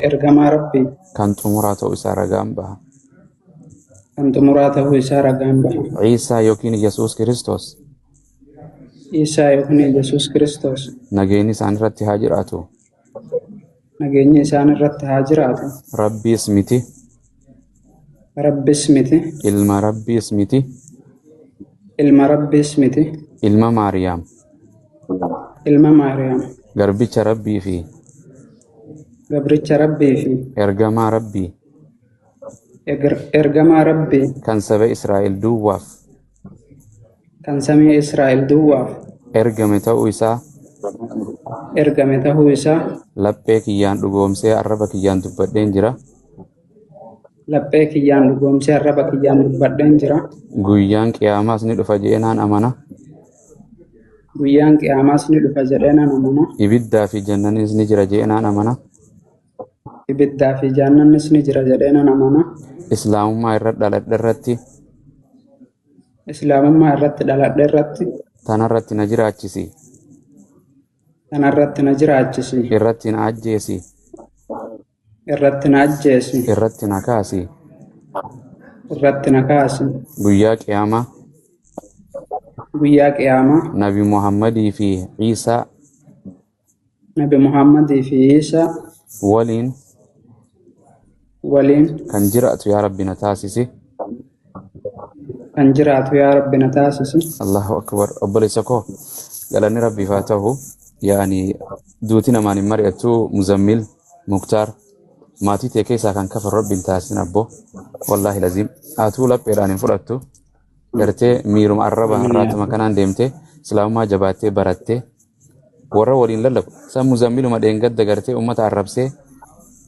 ergamaa Rabbii kan xumuraa ta'uu isaa ragaan baha. kan xumuraa ta'uu isaa ragaan baha. Ciisaa yookiin Yesuus Kiristoos Isaa yookiin Yesuus Kiristoos nageenyi isaan irratti haa jiraatu. nageenyi isaan irratti haa jiraatu. Rabbiis miti, Rabbis miti, ilma Rabbiis miti, ilma Rabbiis miti, ilma Maariyaam, ilma Maariyaam, garbicha Rabbii fi gabricha Rabbii fi ergamaa Rabbii ergamaa Rabbii kan saba Israa'el duwwaaf kan samii Israa'el duwwaaf ergame ta'uu isaa laphee kiyyaan dhugoomsee arraba kiyyaan dubbadheen jira. laphee kiyyaan dhugoomsee arraba kiyyaan dubbadheen jira. Guyyaan qiyaamaas ni dhufa jedhee naan amana. Guyyaan qiyaamaas ni dhufa jedhee naan amana. Ibiddaa fi jannanis ni jira jedhee naan amana. Ibiddaa fi jannanis ni jira jedhee naan amana. Islaamummaa irra dhaladhe irratti Islaamummaa irratti dhaladhe irratti tanarratti na jiraachisi. Tanarratti na jiraachisi. Irratti na ajjeesi. Irratti na ajjeesi. Irratti na kaasi. Irratti na kaasi. Guyyaa qiyaamaa Guyyaa qiyaamaa Nabi Muhammadii fi Ciisaa Nabi Muhammadii fi Iisaa waliin kan jiraatu yaa Rabbi na taasisi. Kan jiraatu yaa Rabbi na taasisi. Allahu akbar. Obboleessa koo galanni Rabbiif haa ta'u. Yaani duuti namaan hin mari'attu Muzammil Muktaar maatii tee keessaa kan kafaru Rabbiin taasisin abbo. Wallaahi laziim aatuu lapheedhaan hin fudhattu. Gartee miiruma arraba har'aatuma kanaan deemtee islaamummaa jabaattee barattee warra waliin lallabu. San Muzammiluma dheengadda gartee uummata arrabsee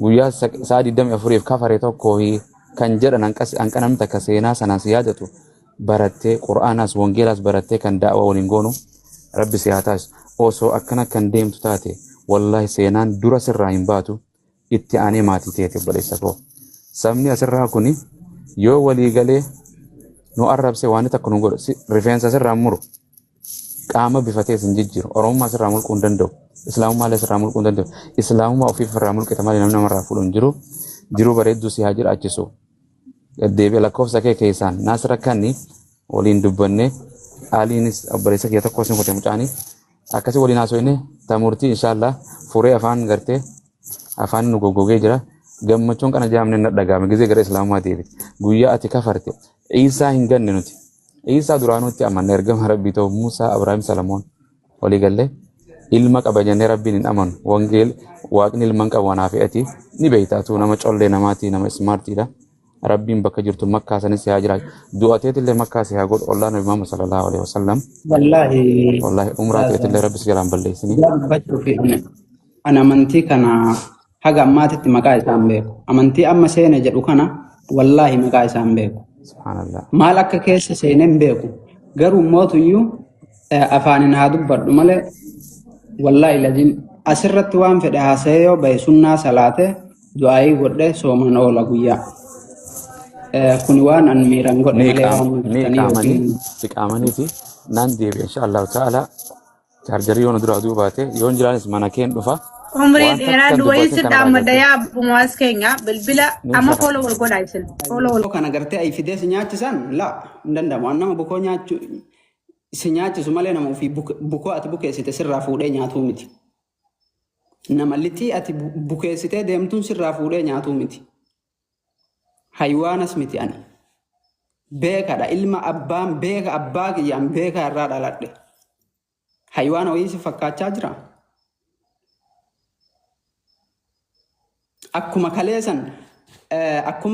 guyyaa sa'a 24f kafare tokko kan jedhan hanqa namni takka seenaa sanaas yaadatu barattee Qur'aanas Wangeelaas barattee kan da'waa waliin goonu Rabbi si haa taasisu. Osoo akkana kan deemtu taate wallahi seenaan dura sirraa hin baatu itti aanee maatii teete obboleessa koo. Sabni asirraa kuni yoo walii galee nu arrabse waan takka nu godhu rifeensa sirraa muru qaama bifatee sin jijjiiru oromummaa sirraa mulquu hin danda'u. Islaamummaa illee sirraa mulquu hin danda'u. Islaamummaa ofiif irraa mulqita malee namni namarraa fuudhu hin jiru. Jiruu bareedduu si haa jiraachisu. Deebi'ee lakkoofsa kee keessaan naasira kanni waliin dubbannee aliinis obboleessa kee tokko sin kutee mucaanii akkasii waliin haasofne tamurtii inshallah furee afaan gartee afaan nu goggogee jira. Gammachuun kana jaamne na dhagaame gizee gara islaamummaa deebite. Guyyaa ati kafarte Iisaa hin ganne nuti. Iisaa duraanutti amanne ergama Rabbii ta'u Muusaa Abrahaam Salamoon walii gallee ilma qaba jennee Rabbiin hin amanu. Wangeel waaqni ilman qabu wanaa fe'ati ni beektaatu nama collee namaati nama ismaartiidha. Rabbiin bakka jirtu Makkaa sanis haa jiraatu. Du'ateetillee Makkaa si haa godhu ollaa Nabi Muhammad sallallahu alaihi wasallam. Wallahi umraa teetillee Rabbi si jalaan balleessini. Ana amantii kana haga ammaatitti maqaa isaan beeku. Amantii amma seene jedhu kana wallahi maqaa isaan beeku. Subhanallah. Maal akka keessa seeneen beeku. Garuu mootuyyuu afaanin haa dubbadhu malee wallahi laziim asirratti waan fedhe haasa'ee yoo bahe sunnaa salaate du'aayii godhe sooman oola guyyaa. Kuni waan an miiran godhe qaamaniiti naan deebi'e inshallah ta'ala chaarjarii yoo nu dura aduu baate yoo jiraanis mana keen dhufa. Umrii dheeraa duwwaayisi dhaammada yaa abbumaas keenya bilbila amma kooloo wal godhaa isin. Kana gartee ay fidee si nyaachisan laa hin danda'amu. Waan nama bukoo si nyaachisu malee nama ofii bukoo ati bukeessite sirraa fuudhee nyaatuu miti. Nama lixii ati bukeessitee deemtuun sirraa fuudhee nyaatuu miti. Haywaanas miti ani. Beekadha ilma abbaan beeka abbaa kiyyaan beeka irraa dhaladhe. Haywaana wayii si fakkaachaa jira. Akkuma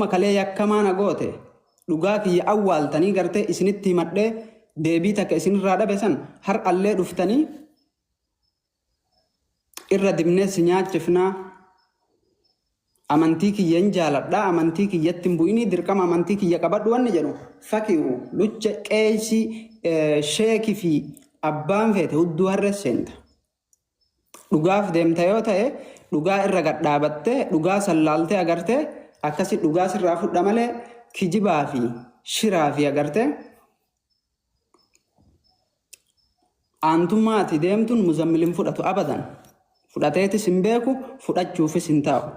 kalee yakkamaan goote dhugaa kiyya awwaaltanii gartee isinitti himadhee deebii takka isinirraa dhabe san har'allee dhuftanii irra dibnee si nyaachifnaa. Amantii kiyya hin jaaladhaa amantii kiyyatti hin bu'inii dirqama amantii kiyya qabadhu wanni jedhu fakiiru lucha qeesii sheekii fi abbaan feete hudduu harrees seenta. Dhugaaf deemta yoo ta'e dhugaa irra gadhaabattee dhugaa sallaaltee agartee akkasii dhugaa sirraa fudha malee kijibaa fi shiraa fi agartee aantummaa ati deemtuun Muzammilin fudhatu abadan. Fudhateetis hin beeku fudhachuufis hin taa'u.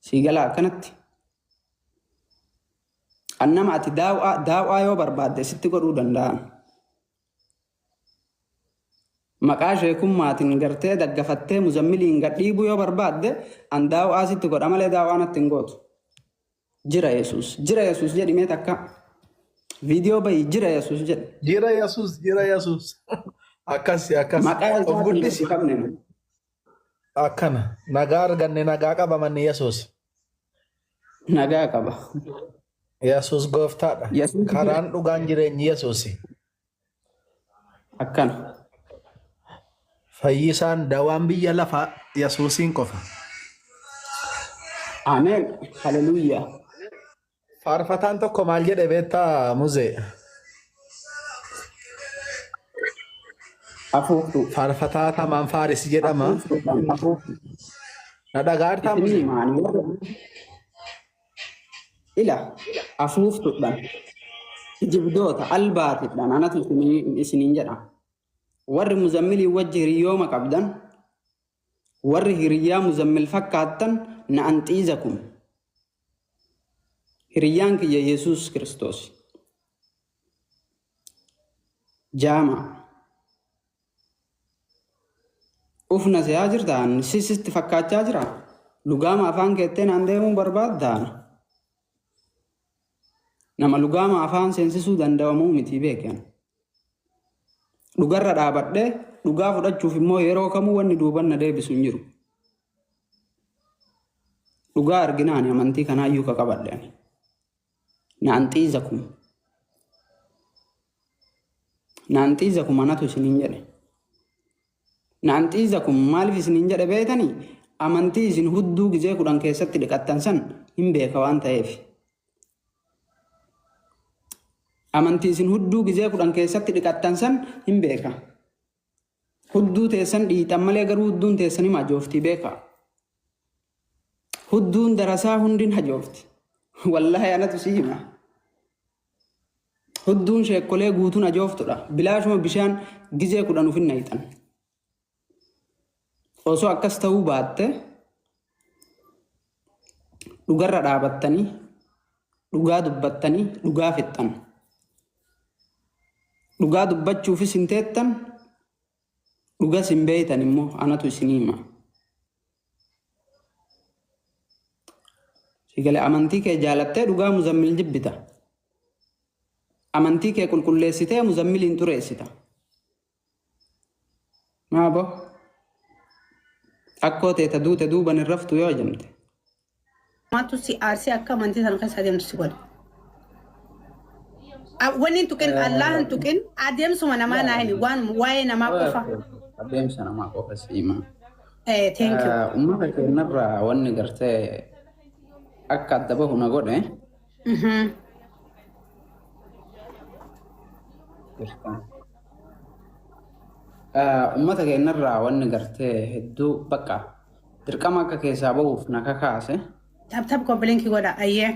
سيقلا كانت أنما أتي داوة يو برباد ستي قرودن دان مقاش يكون ماتن غرتي دغفتي مزملين غديبو يو برباد ان داوة ستي قرود عمل داوة نتنغوت جرا يسوس جدي ميتاكا فيديو باي جرا يسوس جد جرا يسوس أكاسي مقاش of goodness يكمن akkana nagaa arganne nagaa qabamanne Yesuus nagaa qaba Yesuus gooftaadha Yesuus karaan dhugaan jireenyi Yesuusi akkana fayyisaan dawaan biyya lafaa Yesuusiin qofa amen haleluya faarfataan tokko maal jedhe beektaa muzee afuuftu faarfataa tamaan faaris jedhama na dhagaartaa muzee ila afuuftuudhaan jibdoota albaatidhaan anatu isiniin jedha warri muzammilii wajji hiriyooma qabdan warri hiriyaa muzammil fakkaattan na anxiizakum hiriyaan kiyya Yesuus Kiristoos jaama ufna siyaa jirtaan sisitti fakkaachaa jira lugaama afaan keetteen aan deemuu barbaaddaan nama lugaama afaan seensisuu danda'amuu miti beekan dhugarra dhaabadhee dhugaa fudhachuuf immoo yeroo kamuu wanni duuban na deebisu hin jiru dhugaa arginaan amantii kanaayyuu ka qabadhe na anxiizakum anatu isiniin jedhe na anxiizakum maaliif isiniin jedhe beetanii amantii isin hudduu gizee 10 keessatti dhiqattan san hin beeka waan ta'eef amantii isin hudduu gizee 10 keessatti dhiqattan san hin beeka hudduu teessan dhiitan malee garuu hudduun teessan hima hajooftii beeka hudduun darasaa hundin hajoofti wallahi anatu si hima hudduun sheekkolee guutuun hajooftudha bilaashuma bishaan gizee 10 ufinna hiixan osoo akkas ta'uu baatte dhugarra dhaabattanii dhugaa dubbattanii dhugaa fixxan dhugaa dubbachuufis hin teettan dhugas hin beeytan immoo anatu isinii hima sigale amantii kee jaalattee dhugaa muzammil jibbita amantii kee qulqulleessitee muzammiliin xureessita maabo akkoo teeta duute duuban hin raftu yoo jamte Matu si arsi akka amantii sana keessa adeemtu si godha. Wanni tuqin Allahan tuqin adeemsuma namaa naa himi waan waa'ee namaa qofa. Adeemsa namaa qofa siima. Thank you. Ummata keenyarraa wanni gartee akka adda bahu na godhe. Ummata keenyarraa wanni gartee hedduu bakka dirqama akka keessaa bahuuf na kakaase. Tap kompilinki godha ayyee.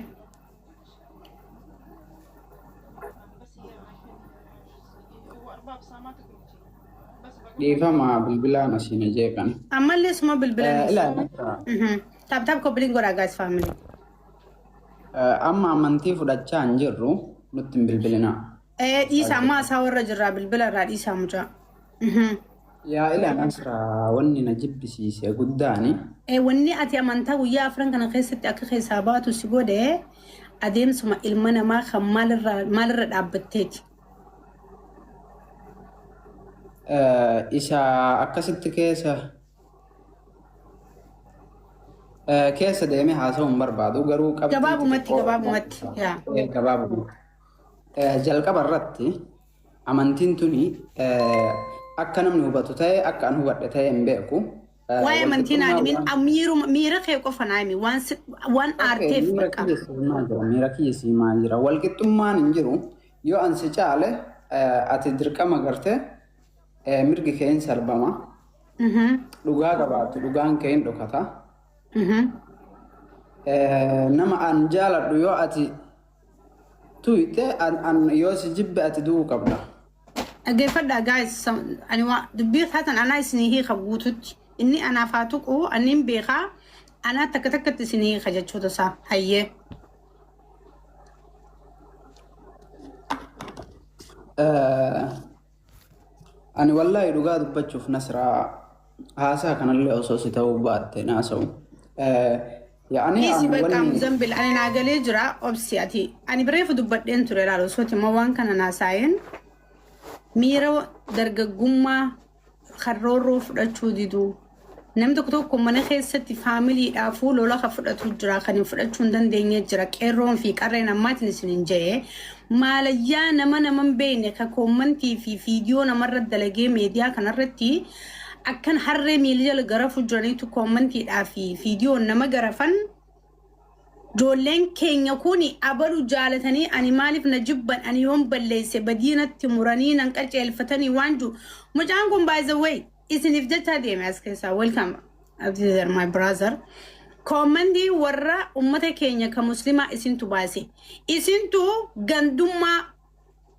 Dhiifama bilbilaan asiin jeeqan. Ammallee suma bilbilaan. Tap kompilinki godha guys family. Amma amantii fudhachaa hin jirru nutti hin bilbilinaa. Dhiisa amma asaa warra jirraa bilbila irraa dhiisaa mucaa. Yaa ilaan asirraa wanni na jibbisiise guddaani. Wanni ati amantaa guyyaa afran kana keessatti akka keessaa baatu si godhe adeemsuma ilma namaa kan maalirra dhaabbatteeti. Isa akkasitti keessa deemee haasa'uu hin barbaadu garuu gabaabumatti. Jalqaba irratti amantiin tuni akka namni hubatu ta'e akka an hubadhe ta'e hin beeku. Waa'ee amantiin miira kee qofa naami waan aarteef bakka. Miira kiyyisii maal jira walqixxummaan hin jiru yoo ansi caale ati dirqama gartee mirgi kee hin sarbama. Dhugaa qabaatu dhugaan kee hin dhokata. Nama an jaaladhu yoo ati tuyte yoo si jibbe ati du'uu qabda. Dhaggeeffadhaa guys ani dubbii taatan anaa isinii hiika guututti inni anaaf haa tuqu anniin beekaa أنا تكتكت سنين خجت شو تصا هي أنا والله يروقات بتشوف نسرة هاسا كان اللي أساسي توبات ناسو يعني إيسي أنا بقى ولي مزنبل أنا ناقلي جرا أبسياتي أنا بريف دبت إنتو ريرالو صوتي موان كان ناساين ميرو درجة جمّة خرورو فرقتشو ديدو نمدك توكم من خيستي فاميلي أفول ولا خفرقتو جرا خني فرقتشو ندن دينيا جرا كيرون في كارينا ماتني سنين جاي ما ليا نمنا من بينك كومنتي في فيديو نمرة دلقي ميديا كان رتي أكن حرّي ميليا لجرافو جرانيتو كومنتي في فيديو نما جرافن جولين كين يكوني أبلو جالتني أني مالف نجبا أني يوم بليس بدينة تمرانين أنكالج الفتني وانجو مجانكم by the way إذن إفجت هذه ماسكيسا welcome أبدي my brother كومندي ورا أمتا كينيا كمسلمة إسنتو باسي إسنتو غندوما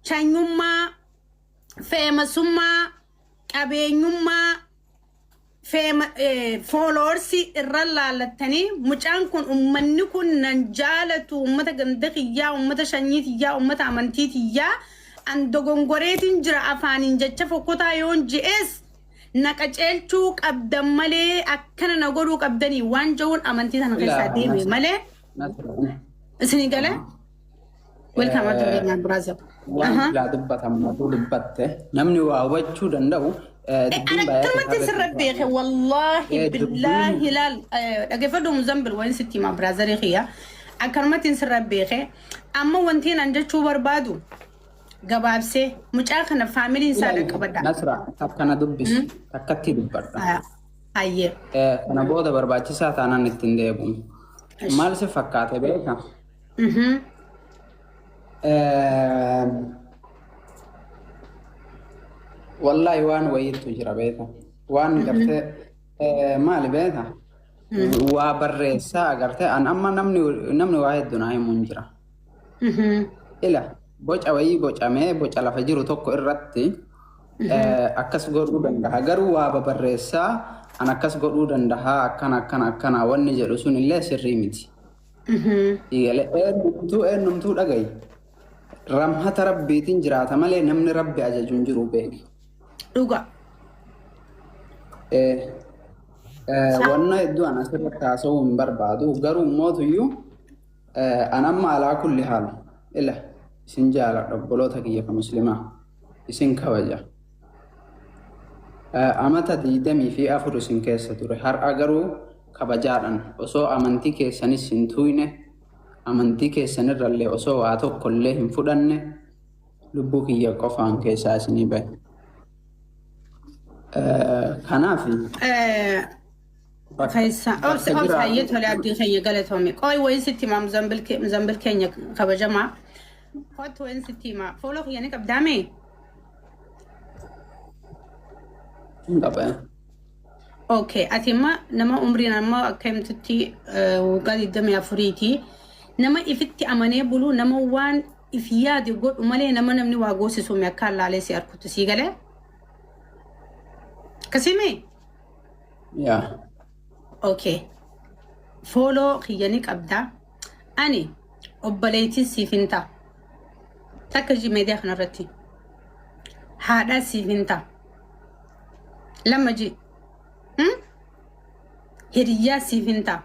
شانيوما فيمسوما أبينيوما فولورسي الرلا للتاني مجان كون أمني كون ننجالتو أمتا غندقيا أمتا شانيتيا أمتا أمانتيتيا أن دوغنغوريتين جرا أفانين جاتشا فوكوتا يون جي إس نكاچلچوك أبدا مالي أكنا نغوروك أبداني وان جون أمانتيتا نغيسا ديمي مالي سنغالي ويلكم أتولي من برازيل وان لا دبت أما دبت نمني وأوجو دندو أنا كلمة سر بيخي والله بالله لا أجفدو مزمبل وين ستي ما برازيل خيا كلمة سر بيخي أما وانتين أنجا شو بربادو gabaabsee mucaa kana faamiliin isaa dhaqqabadha. Nasra takkana dubbis takkatti dubbadha. Hayyee. Kana booda barbaachisaa taanaan ittiin deebi'u. Maal si fakkaate beeka? Wallahi waan wayiitu jira beeka. Waan gartee maali beeka? Waa barreessaa agartee an amma namni waa hedduu naa himuun jira. Ila. Boca wayii bocamee boca lafa jiru tokko irratti akkas godhuu danda'a. Garuu waa babarreessaa an akkas godhuu danda'a akkana wanni jedhu sun illee sirrii miti. Eenyumtuu dhagayi. Ramhata rabbiitiin jiraata malee namni rabbi ajajuun jiru beeki. Dhuga. Wanna hedduu an asirratti haasa'uu hin barbaadu. Garuu mootuyyuu an amma alaa kulli haala. Ila. Isin jaala obboloota kiyya ka muslimaa isin kabaja. Amata 24 isin keessa ture. Har'a garuu kabajaadhaan osoo amantii keessanis hin tuyne amantii keessanirrallee osoo waa tokkollee hin fudhanne lubbuu kiyya qofaan keessaa isinii bahe. Kanaaf obsa hayyatu wala abdii keenya galatoome. Qoy wayin sitti maa Mozambil keenya kabajamaa. Hot وين ستي ما فولو يعني كبدامي طبعا اوكي اتيما نما عمرنا ما كم تتي وقال الدم فريتي نما افتي اماني بلو نما وان افياد يقول امالي نما نمني واغوسي سومي كالا علي سي اركوت سيغله كسيمي يا اوكي فولو خياني كبدا اني وبليتي سيفنتا تكجي ميديا خنرتي هذا سيفنتا لما جي هريا سيفنتا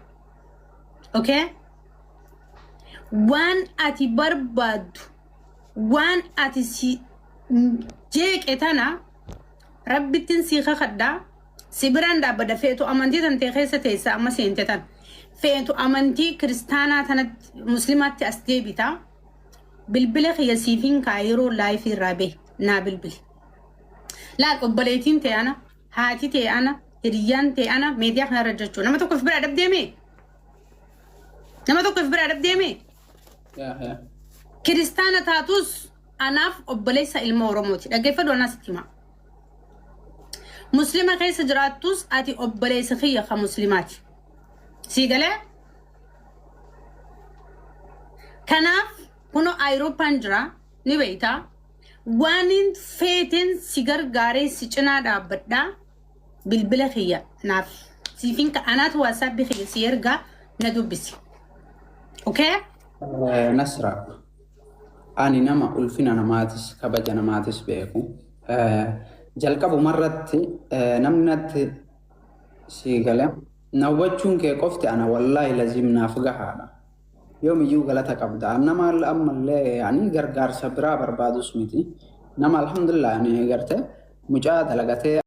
اوكي وان اتي برباد وان اتي سي جيك اتانا ربي تنسيخ خدا سيبران دا بدا فيتو امانتي تنتي خيسة تيسا اما سينتتان فيتو امانتي كريستانا تنت مسلمات تأسديبتا بالبلغ يسيفين كايرو لايف الرابي نا بالبل لا قبليتين تي انا هاتي تي انا ريان تي انا ميديا خنا رججو نما توقف برا دب ديمي نما توقف برا دب ديمي يا كريستانا تاتوس اناف قبليسا المورموتي دغيفدو انا ستيما مسلمه كيس جراتوس اتي قبليسا خيه خمسلمات سيغله كناف كنو أوروبان جرا نبيتا وانين فيتن سيجار غاري سيچنا دابدا بالبلخية ناف سيفين أنا تواسب بخير سيرجع ندوب بس أوكي نسرة أنا نما ألفين أنا ماتس كبج أنا ماتس بيكو جلك أبو مرت نمنت سيقلم نوجون كي قفت أنا والله لازم نافقها هذا يوم يجو غلطة كبدا نما الأم اللي يعني غرغر صبرا بربادو سميتي نما الحمد لله يعني غرته مجاهدة لغته